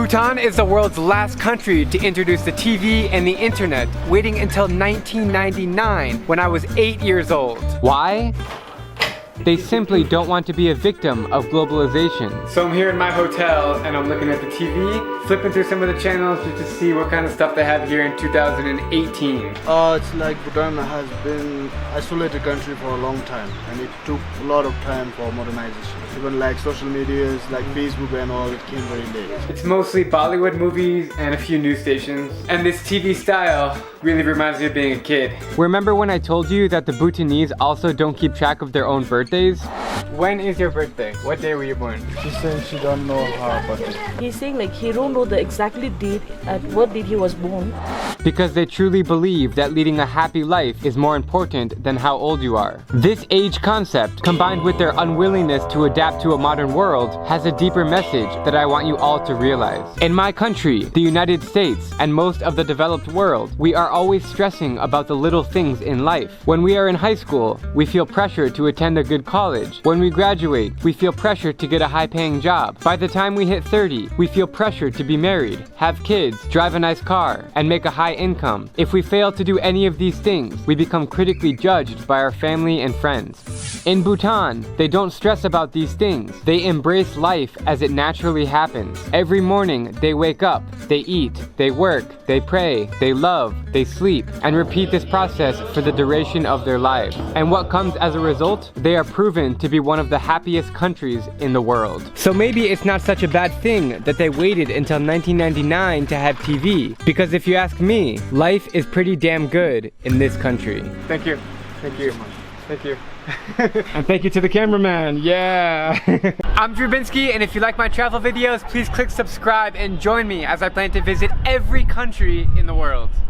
Bhutan is the world's last country to introduce the TV and the internet, waiting until 1999 when I was 8 years old. Why? They simply don't want to be a victim of globalization. So I'm here in my hotel and I'm looking at the TV, flipping through some of the channels just to see what kind of stuff they have here in 2018. It's like Bhutan has been isolated country for a long time, and it took a lot of time for modernization. Even like social medias, like Facebook and all, it came very late. It's mostly Bollywood movies and a few news stations. And this TV style really reminds me of being a kid. Remember when I told you that the Bhutanese also don't keep track of their own birthdays? When is your birthday? What day were you born? She said she don't know her birthday. He's saying like he don't know the exactly date at what date he was born. Because they truly believe that leading a happy life is more important than how old you are. This age concept, combined with their unwillingness to adapt to a modern world, has a deeper message that I want you all to realize. In my country, the United States, and most of the developed world, we are always stressing about the little things in life. When we are in high school, we feel pressure to attend a good college. When we graduate, we feel pressure to get a high-paying job. By the time we hit 30, we feel pressure to be married, have kids, drive a nice car, and make a high income. If we fail to do any of these things, we become critically judged by our family and friends. In Bhutan, they don't stress about these things. They embrace life as it naturally happens. Every morning, they wake up, they eat, they work, they pray, they love, they sleep, and repeat this process for the duration of their lives. And what comes as a result? They are proven to be one of the happiest countries in the world. So maybe it's not such a bad thing that they waited until 1999 to have TV. Because if you ask me, life is pretty damn good in this country. Thank you. Thank you. Thank you. And thank you to the cameraman. Yeah. I'm Drewbinsky, and if you like my travel videos, please click subscribe and join me as I plan to visit every country in the world.